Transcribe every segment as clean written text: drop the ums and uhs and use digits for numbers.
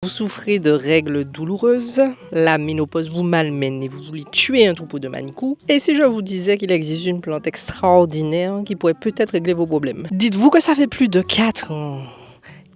Vous souffrez de règles douloureuses, la ménopause vous malmène et vous voulez tuer un troupeau de manicous. Et si je vous disais qu'il existe une plante extraordinaire qui pourrait peut-être régler vos problèmes? Dites-vous que ça fait plus de 4 ans.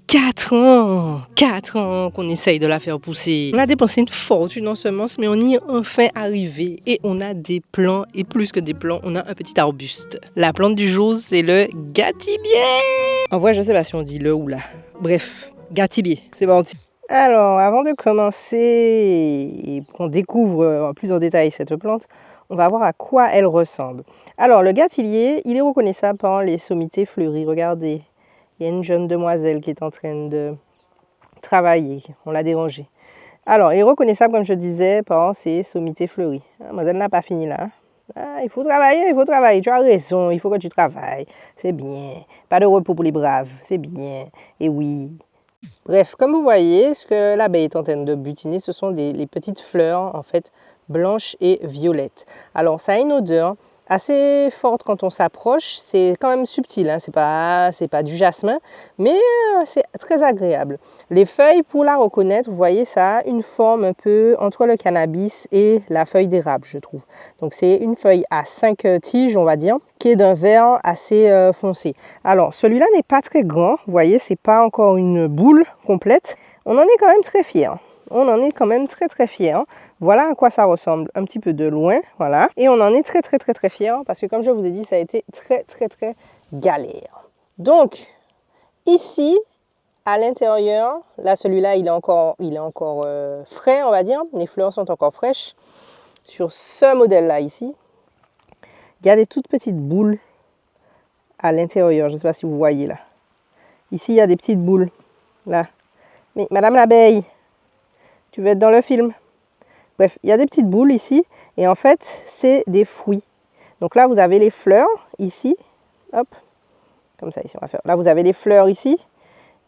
4 ans qu'on essaye de la faire pousser. On a dépensé une fortune en semences, mais on y est enfin arrivé. Et on a des plants, et plus que des plants, on a un petit arbuste. La plante du jour, c'est le gâtillier. En vrai, je sais pas si on dit le ou la. Bref, gâtillier, c'est parti. Alors, avant de commencer et qu'on découvre plus en détail cette plante, on va voir à quoi elle ressemble. Alors, le gâtillier, il est reconnaissable par les sommités fleuries. Regardez, il y a une jeune demoiselle qui est en train de travailler. On l'a dérangée. Alors, il est reconnaissable, comme je disais, par ses sommités fleuries. Mademoiselle n'a pas fini là. Il faut travailler. Tu as raison, il faut que tu travailles. C'est bien. Pas de repos pour les braves. C'est bien. Et oui. Bref, comme vous voyez, ce que l'abeille est en train de butiner, ce sont les petites fleurs, en fait, blanches et violettes. Alors, ça a une odeur assez forte quand on s'approche. C'est quand même subtil, hein. C'est pas du jasmin, mais c'est très agréable. Les feuilles, pour la reconnaître, vous voyez, ça a une forme un peu entre le cannabis et la feuille d'érable, je trouve. Donc, c'est une feuille à 5 tiges, on va dire, qui est d'un vert assez foncé. Alors, celui-là n'est pas très grand, vous voyez, c'est pas encore une boule complète. On en est quand même très fiers. On en est quand même très fiers. Voilà à quoi ça ressemble un petit peu de loin, voilà. Et on en est très fiers parce que comme je vous ai dit, ça a été très galère. Donc, ici, à l'intérieur, là, celui-là, il est encore frais, on va dire. Les fleurs sont encore fraîches. Sur ce modèle-là, ici, il y a des toutes petites boules à l'intérieur. Je ne sais pas si vous voyez là. Ici, il y a des petites boules. Là. Mais Madame l'abeille, tu veux être dans le film? Bref, il y a des petites boules ici. Et en fait, c'est des fruits. Donc là, vous avez les fleurs ici. Hop. Comme ça, ici, on va faire. Là, vous avez les fleurs ici.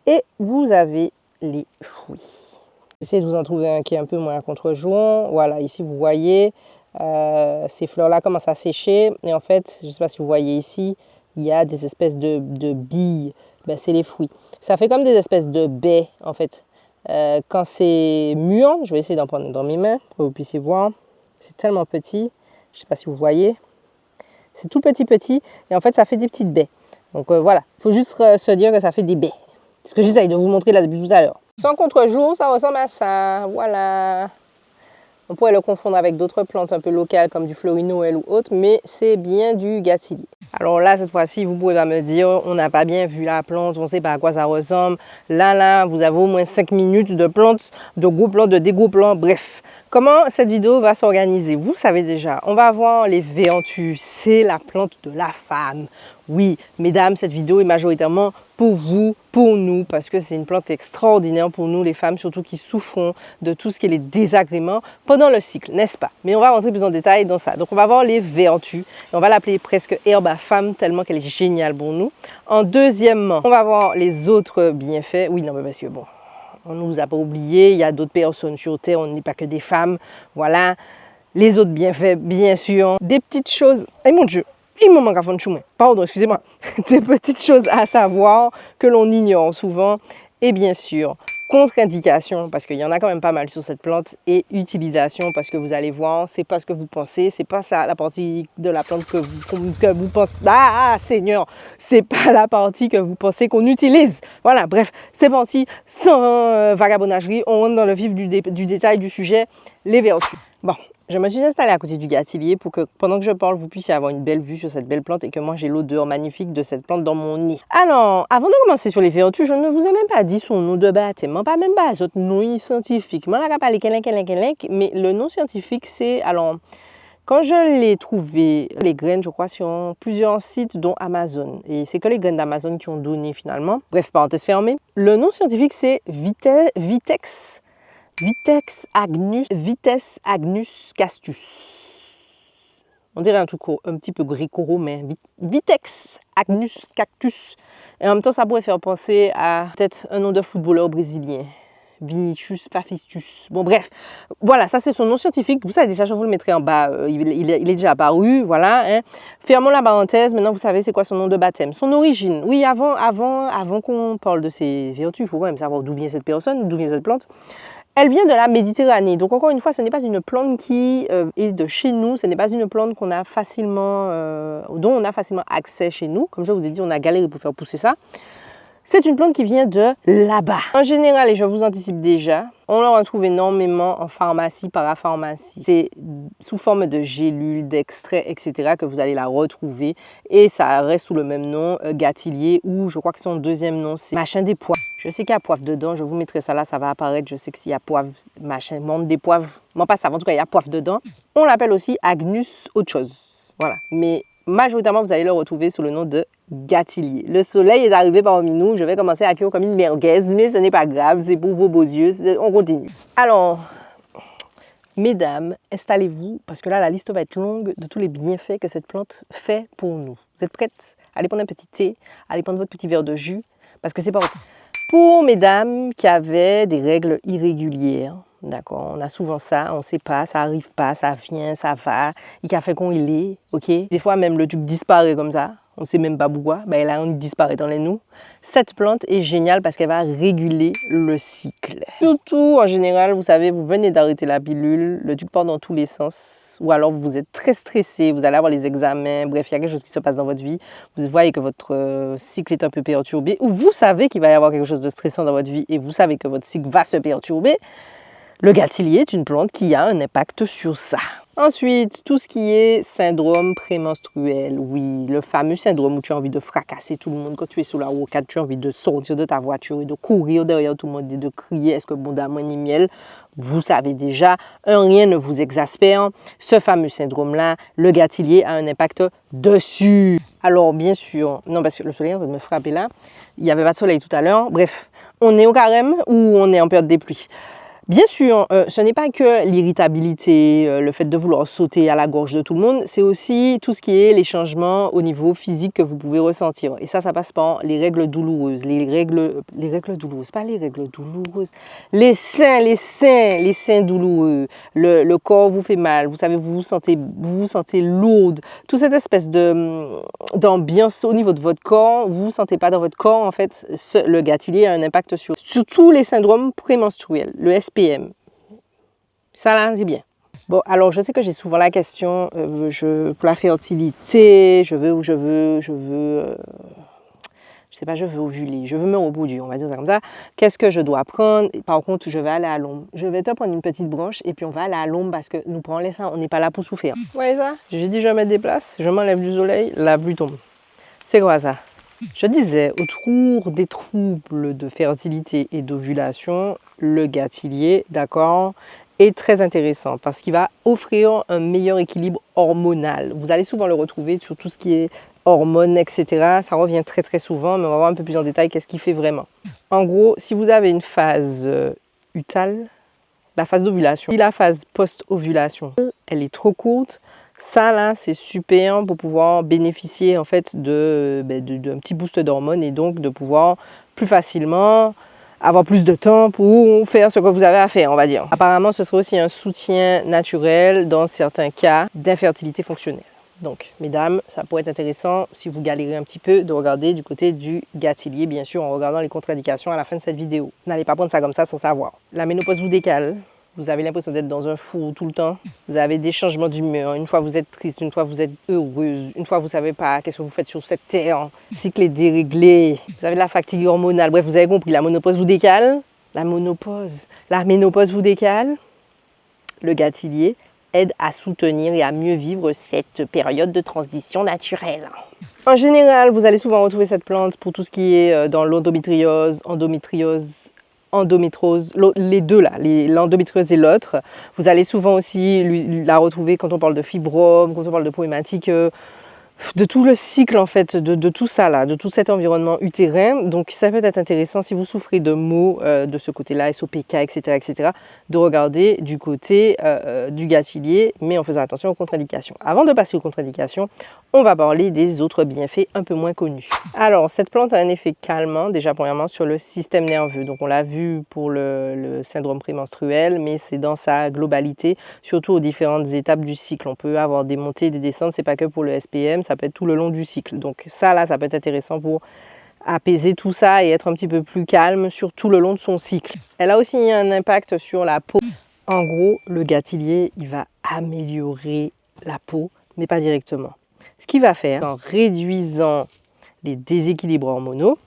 Et vous avez les fruits. J'essaie de vous en trouver un qui est un peu moins à contre-jour. Voilà, ici, vous voyez, ces fleurs-là commencent à sécher. Et en fait, je ne sais pas si vous voyez ici, il y a des espèces de billes. Ben, c'est les fruits. Ça fait comme des espèces de baies, en fait. Quand c'est mûr, je vais essayer d'en prendre dans mes mains pour que vous puissiez voir. C'est tellement petit. Je ne sais pas si vous voyez. C'est tout petit. Et en fait, ça fait des petites baies. Donc voilà, il faut juste se dire que ça fait des baies. C'est ce que j'essaye de vous montrer là depuis tout à l'heure. Sans contre-jour, ça ressemble à ça. Voilà. On pourrait le confondre avec d'autres plantes un peu locales comme du Florie-Noël ou autre, mais c'est bien du gâtillier. Alors là, cette fois-ci, vous pouvez pas me dire, on n'a pas bien vu la plante, on ne sait pas à quoi ça ressemble. Là, vous avez au moins 5 minutes de plantes, de gros plants, de des gros plants, bref. Comment cette vidéo va s'organiser? Vous savez déjà, on va voir les Véanthus, c'est la plante de la femme. Oui, mesdames, cette vidéo est majoritairement pour vous, pour nous, parce que c'est une plante extraordinaire pour nous, les femmes, surtout qui souffront de tout ce qui est les désagréments pendant le cycle, n'est-ce pas? Mais on va rentrer plus en détail dans ça. Donc, on va voir les Véanthus, et on va l'appeler presque herbe à femme, tellement qu'elle est géniale pour nous. En deuxièmement, on va voir les autres bienfaits. Oui, non, mais parce que bon, on ne nous a pas oublié, il y a d'autres personnes sur Terre, on n'est pas que des femmes, voilà. Les autres bienfaits, bien sûr. Des petites choses, et mon Dieu, il me manque à fond de chemin. Pardon, excusez-moi. Des petites choses à savoir que l'on ignore souvent. Et bien sûr, contre-indication, parce qu'il y en a quand même pas mal sur cette plante. Et utilisation, parce que vous allez voir, c'est pas ce que vous pensez. C'est pas ça la partie de la plante que vous pensez. Ah, Seigneur, c'est pas la partie que vous pensez qu'on utilise. Voilà, bref, c'est parti. Sans vagabondagerie, on rentre dans le vif du détail du sujet, les vertus. Bon. Je me suis installée à côté du gâtillier pour que pendant que je parle, vous puissiez avoir une belle vue sur cette belle plante et que moi j'ai l'odeur magnifique de cette plante dans mon nez. Alors, avant de commencer sur les vertus, je ne vous ai même pas dit son nom de baptême, pas même pas votre nom scientifique. Moi, je parlé mais le nom scientifique, c'est, alors, quand je l'ai trouvé, les graines, je crois, sur plusieurs sites, dont Amazon. Et c'est que les graines d'Amazon qui ont donné finalement. Bref, parenthèse fermée. Le nom scientifique, c'est Vitex agnus castus. On dirait un truc un petit peu gréco-romain. Vitex agnus cactus. Et en même temps, ça pourrait faire penser à peut-être un nom de footballeur brésilien. Vinicus faficus. Bon bref, voilà, ça c'est son nom scientifique. Vous savez déjà, je vous le mettrai en bas, il est déjà apparu, voilà. Hein. Fermons la parenthèse, maintenant vous savez c'est quoi son nom de baptême. Son origine, oui, avant qu'on parle de ses vertus, il faut quand même savoir d'où vient cette personne, d'où vient cette plante. Elle vient de la Méditerranée, donc encore une fois, ce n'est pas une plante qui est de chez nous, ce n'est pas une plante qu'on a facilement, dont on a facilement accès chez nous. Comme je vous ai dit, on a galéré pour faire pousser ça. C'est une plante qui vient de là-bas. En général, et je vous anticipe déjà, on la retrouve énormément en pharmacie, parapharmacie. C'est sous forme de gélules, d'extraits, etc. que vous allez la retrouver. Et ça reste sous le même nom, gâtillier, ou je crois que son deuxième nom, c'est machin des poivres. Je sais qu'il y a poivre dedans, je vous mettrai ça là, ça va apparaître. Je sais que s'il y a poivre, machin, monde des poivres, moi pas ça, en tout cas il y a poivre dedans. On l'appelle aussi Agnus autre chose. Voilà, mais majoritairement vous allez le retrouver sous le nom de gâtillier. Le soleil est arrivé parmi nous, je vais commencer à cuire comme une merguez, mais ce n'est pas grave, c'est pour vos beaux yeux, on continue. Alors, mesdames, installez-vous, parce que là la liste va être longue de tous les bienfaits que cette plante fait pour nous. Vous êtes prêtes? Allez prendre un petit thé, allez prendre votre petit verre de jus, parce que c'est pas votre... Pour mesdames qui avaient des règles irrégulières, d'accord, on a souvent ça, on ne sait pas, ça arrive pas, ça vient, ça va, il a fait qu'on il est, ok. Des fois même le truc disparaît comme ça, on ne sait même pas pourquoi, ben là on disparaît dans les nous. Cette plante est géniale parce qu'elle va réguler le cycle. Surtout en général, vous savez, vous venez d'arrêter la pilule, le truc part dans tous les sens. Ou alors vous êtes très stressé, vous allez avoir les examens, bref, il y a quelque chose qui se passe dans votre vie, vous voyez que votre cycle est un peu perturbé, ou vous savez qu'il va y avoir quelque chose de stressant dans votre vie et vous savez que votre cycle va se perturber, le gâtillier est une plante qui a un impact sur ça. Ensuite, tout ce qui est syndrome prémenstruel, oui, le fameux syndrome où tu as envie de fracasser tout le monde quand tu es sur la rocade, tu as envie de sortir de ta voiture et de courir derrière tout le monde et de crier « Est-ce que bon d'amour ni miel ?» Vous savez déjà, rien ne vous exaspère. Ce fameux syndrome-là, le gâtillier a un impact dessus. Alors, bien sûr, non, parce que le soleil est en train de me frapper là. Il n'y avait pas de soleil tout à l'heure. Bref, on est au carême ou on est en période des pluies. Bien sûr, ce n'est pas que l'irritabilité, le fait de vouloir sauter à la gorge de tout le monde, c'est aussi tout ce qui est les changements au niveau physique que vous pouvez ressentir. Et ça passe par les règles douloureuses, les règles douloureuses, pas les règles douloureuses, les seins douloureux, le corps vous fait mal, vous savez, vous vous sentez lourde, toute cette espèce d'ambiance au niveau de votre corps, vous ne vous sentez pas dans votre corps, en fait, le gâtillier a un impact sur tous les syndromes prémenstruels, le SPM. Ça là, c'est bien. Bon, alors je sais que j'ai souvent la question, pour la fertilité, je veux ovuler, je veux me reproduire, on va dire ça comme ça. Qu'est-ce que je dois prendre? Par contre, je vais aller à l'ombre. Je vais te prendre une petite branche et puis on va aller à l'ombre parce que nous prenons ça, on n'est pas là pour souffrir. Vous voyez ça? J'ai dit je me déplace, je m'enlève du soleil, la pluie tombe. C'est quoi ça? Je disais, autour des troubles de fertilité et d'ovulation, le gâtillier, d'accord, est très intéressant parce qu'il va offrir un meilleur équilibre hormonal. Vous allez souvent le retrouver sur tout ce qui est hormones, etc. Ça revient très très souvent, mais on va voir un peu plus en détail qu'est-ce qu'il fait vraiment. En gros, si vous avez une phase utale, la phase d'ovulation, si la phase post-ovulation, elle est trop courte, ça là c'est super pour pouvoir bénéficier en fait d'un petit boost d'hormones et donc de pouvoir plus facilement avoir plus de temps pour faire ce que vous avez à faire, on va dire. Apparemment ce serait aussi un soutien naturel dans certains cas d'infertilité fonctionnelle. Donc mesdames, ça pourrait être intéressant si vous galérez un petit peu de regarder du côté du gâtillier, bien sûr en regardant les contre-indications à la fin de cette vidéo. N'allez pas prendre ça comme ça sans savoir. La ménopause vous décale. Vous avez l'impression d'être dans un four tout le temps. Vous avez des changements d'humeur. Une fois vous êtes triste, une fois vous êtes heureuse. Une fois vous ne savez pas qu'est-ce que vous faites sur cette terre. Le cycle est déréglé. Vous avez de la fatigue hormonale. Bref, vous avez compris, la ménopause vous décale. La ménopause vous décale. Le gâtillier aide à soutenir et à mieux vivre cette période de transition naturelle. En général, vous allez souvent retrouver cette plante pour tout ce qui est dans l'endométriose, les deux là, l'endométriose et l'autre. Vous allez souvent aussi la retrouver quand on parle de fibromes, quand on parle de problématiques de tout le cycle en fait, de tout ça là, de tout cet environnement utérin. Donc ça peut être intéressant si vous souffrez de maux de ce côté-là, SOPK, etc., de regarder du côté du gâtillier, mais en faisant attention aux contre-indications. Avant de passer aux contre-indications, on va parler des autres bienfaits un peu moins connus. Alors, cette plante a un effet calmant, déjà premièrement, sur le système nerveux. Donc, on l'a vu pour le syndrome prémenstruel, mais c'est dans sa globalité, surtout aux différentes étapes du cycle. On peut avoir des montées, des descentes, c'est pas que pour le SPM, ça peut être tout le long du cycle. Donc, ça, là, ça peut être intéressant pour apaiser tout ça et être un petit peu plus calme sur tout le long de son cycle. Elle a aussi un impact sur la peau. En gros, le gâtillier, il va améliorer la peau, mais pas directement. Ce qu'il va faire, en réduisant les déséquilibres hormonaux,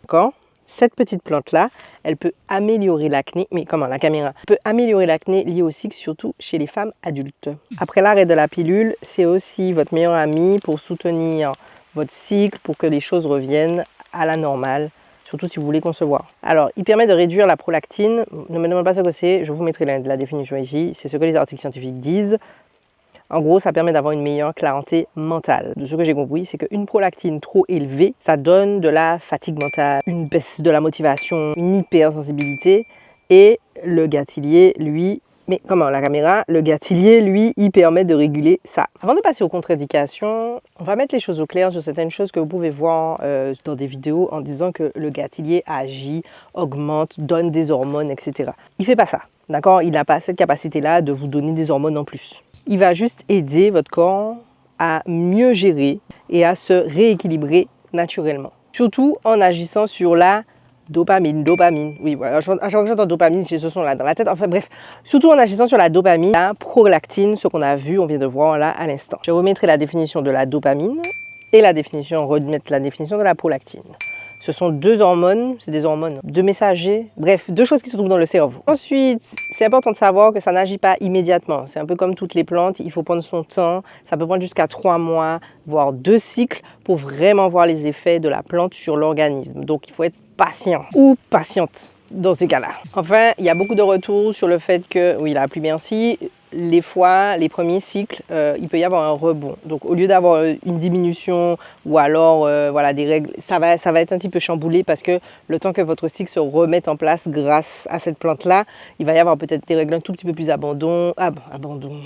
cette petite plante-là, elle peut améliorer l'acné, mais comment la caméra peut améliorer l'acné lié au cycle, surtout chez les femmes adultes. Après l'arrêt de la pilule, c'est aussi votre meilleur ami pour soutenir votre cycle, pour que les choses reviennent à la normale, surtout si vous voulez concevoir. Alors, il permet de réduire la prolactine. Ne me demandez pas ce que c'est, je vous mettrai la définition ici. C'est ce que les articles scientifiques disent. En gros, ça permet d'avoir une meilleure clarté mentale. De ce que j'ai compris, c'est qu'une prolactine trop élevée, ça donne de la fatigue mentale, une baisse de la motivation, une hypersensibilité. Et le gâtillier, lui, mais comment la caméra, le gâtillier, lui, il permet de réguler ça. Avant de passer aux contre-indications, on va mettre les choses au clair sur certaines choses que vous pouvez voir dans des vidéos en disant que le gâtillier agit, augmente, donne des hormones, etc. Il ne fait pas ça, d'accord? Il n'a pas cette capacité-là de vous donner des hormones en plus. Il va juste aider votre corps à mieux gérer et à se rééquilibrer naturellement. Surtout en agissant sur la dopamine. Oui, voilà, à chaque fois que j'entends dopamine, j'ai ce son-là dans la tête. Enfin bref, surtout en agissant sur la dopamine, la prolactine, ce qu'on a vu, on vient de voir là à l'instant. Je remettrai la définition de la dopamine et remettre la définition de la prolactine. Ce sont deux hormones, c'est des hormones, deux messagers, bref, deux choses qui se trouvent dans le cerveau. Ensuite, c'est important de savoir que ça n'agit pas immédiatement. C'est un peu comme toutes les plantes, il faut prendre son temps. Ça peut prendre jusqu'à 3 mois, voire 2 cycles pour vraiment voir les effets de la plante sur l'organisme. Donc, il faut être patient ou patiente dans ces cas-là. Enfin, il y a beaucoup de retours sur le fait que, oui, la pluie merci, les fois, les premiers cycles, il peut y avoir un rebond. Donc, au lieu d'avoir une diminution ou alors voilà, des règles, ça va être un petit peu chamboulé parce que le temps que votre cycle se remette en place grâce à cette plante-là, il va y avoir peut-être des règles un tout petit peu plus abondant.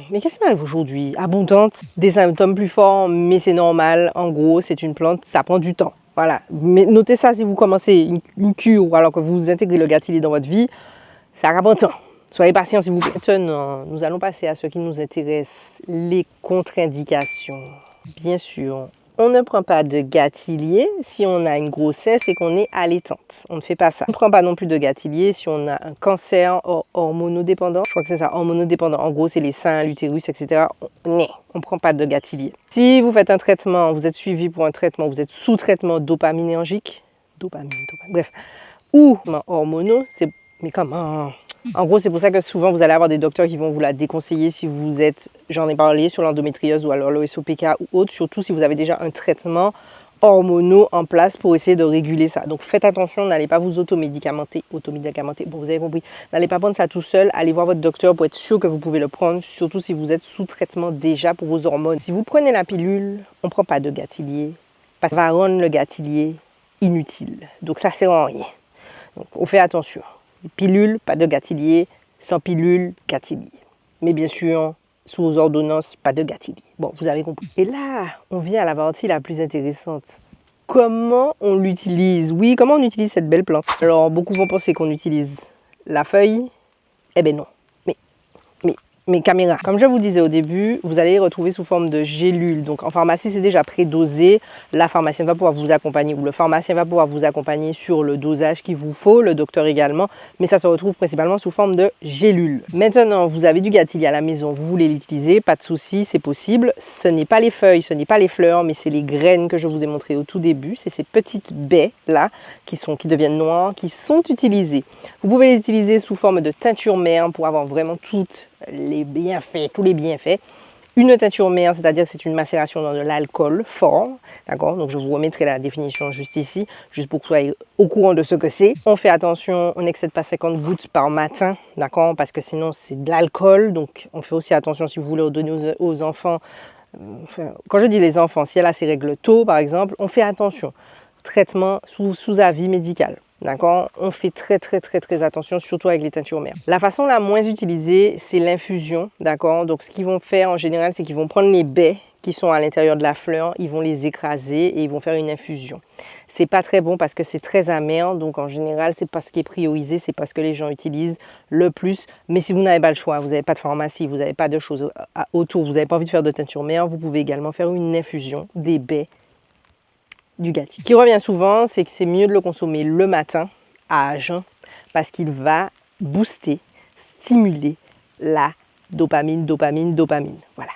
Mais qu'est-ce qui m'arrive aujourd'hui? Abondante, des symptômes plus forts, mais c'est normal. En gros, c'est une plante, ça prend du temps. Voilà, mais notez ça si vous commencez une cure ou alors que vous intégrez le gâtillier dans votre vie, ça prend temps. Soyez patient s'il vous plaît. Maintenant, nous allons passer à ce qui nous intéresse, les contre-indications. Bien sûr, on ne prend pas de gâtillier si on a une grossesse et qu'on est allaitante. On ne fait pas ça. On ne prend pas non plus de gâtillier si on a un cancer hormonodépendant. Je crois que c'est ça, hormonodépendant. En gros, c'est les seins, l'utérus, etc. On ne prend pas de gâtillier. Si vous faites un traitement, vous êtes suivi pour un traitement, vous êtes sous traitement dopaminergique, bref, ou hormonaux, c'est... Mais comment? En gros, c'est pour ça que souvent, vous allez avoir des docteurs qui vont vous la déconseiller si vous êtes, j'en ai parlé, sur l'endométriose ou alors l'OSOPK ou autre, surtout si vous avez déjà un traitement hormonaux en place pour essayer de réguler ça. Donc, faites attention, n'allez pas vous automédicamenter, bon, vous avez compris, n'allez pas prendre ça tout seul, allez voir votre docteur pour être sûr que vous pouvez le prendre, surtout si vous êtes sous traitement déjà pour vos hormones. Si vous prenez la pilule, on ne prend pas de gâtillier, parce que ça va rendre le gâtillier inutile. Donc, ça sert à rien. Donc, on fait attention. Pilule, pas de gâtillier. Sans pilule, gâtillier. Mais bien sûr, sous ordonnance, pas de gâtillier. Bon, vous avez compris. Et là, on vient à la partie la plus intéressante. Comment on l'utilise? Oui, comment on utilise cette belle plante? Alors, beaucoup vont penser qu'on utilise la feuille. Eh bien non. Mais caméra. Comme je vous disais au début, vous allez les retrouver sous forme de gélules. Donc en pharmacie, c'est déjà prédosé. La pharmacienne va pouvoir vous accompagner ou le pharmacien va pouvoir vous accompagner sur le dosage qu'il vous faut, le docteur également. Mais ça se retrouve principalement sous forme de gélules. Maintenant, vous avez du gâtillier à la maison, vous voulez l'utiliser, pas de souci, c'est possible. Ce n'est pas les feuilles, ce n'est pas les fleurs, mais c'est les graines que je vous ai montré au tout début. C'est ces petites baies là qui deviennent noires, qui sont utilisées. Vous pouvez les utiliser sous forme de teinture mère pour avoir vraiment toutes les bienfaits, tous les bienfaits. Une teinture mère, c'est-à-dire que c'est une macération dans de l'alcool fort, d'accord? Donc je vous remettrai la définition juste ici, juste pour que vous soyez au courant de ce que c'est. On fait attention, on n'excède pas 50 gouttes par matin, d'accord? Parce que sinon c'est de l'alcool, donc on fait aussi attention si vous voulez donner aux enfants. Enfin, quand je dis les enfants, si elle a ses règles tôt par exemple, on fait attention. Traitement sous avis médical. D'accord? On fait très attention, surtout avec les teintures mères. La façon la moins utilisée, c'est l'infusion. D'accord? Donc, ce qu'ils vont faire en général, c'est qu'ils vont prendre les baies qui sont à l'intérieur de la fleur, ils vont les écraser et ils vont faire une infusion. C'est pas très bon parce que c'est très amer, donc en général, c'est pas ce qui est priorisé, c'est pas ce que les gens utilisent le plus. Mais si vous n'avez pas le choix, vous n'avez pas de pharmacie, vous n'avez pas de choses autour, vous n'avez pas envie de faire de teinture mère, vous pouvez également faire une infusion des baies du gâtillier. Ce qui revient souvent, c'est que c'est mieux de le consommer le matin à jeun parce qu'il va booster, stimuler la dopamine. Voilà.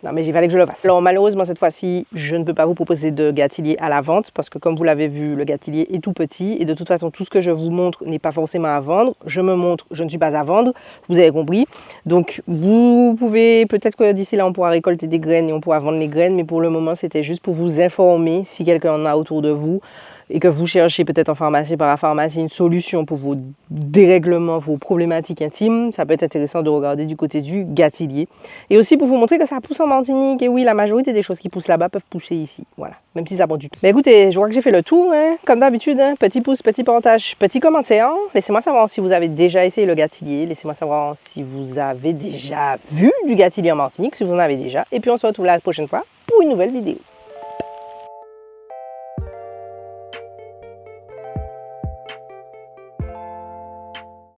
Non, mais il fallait que je le fasse. Alors malheureusement, cette fois-ci, je ne peux pas vous proposer de gâtillier à la vente parce que comme vous l'avez vu, le gâtillier est tout petit et de toute façon, tout ce que je vous montre n'est pas forcément à vendre. Je me montre, je ne suis pas à vendre, vous avez compris. Donc vous pouvez, peut-être que d'ici là, on pourra récolter des graines et on pourra vendre les graines, mais pour le moment, c'était juste pour vous informer si quelqu'un en a autour de vous et que vous cherchez peut-être en pharmacie, par la pharmacie, une solution pour vos dérèglements, vos problématiques intimes, ça peut être intéressant de regarder du côté du gâtillier. Et aussi pour vous montrer que ça pousse en Martinique. Et oui, la majorité des choses qui poussent là-bas peuvent pousser ici. Voilà, même si ça prend du temps. Mais écoutez, je crois que j'ai fait le tour, hein. Comme d'habitude, hein. Petit pouce, petit partage, petit commentaire. Laissez-moi savoir si vous avez déjà essayé le gâtillier. Laissez-moi savoir si vous avez déjà vu du gâtillier en Martinique, si vous en avez déjà. Et puis on se retrouve la prochaine fois pour une nouvelle vidéo.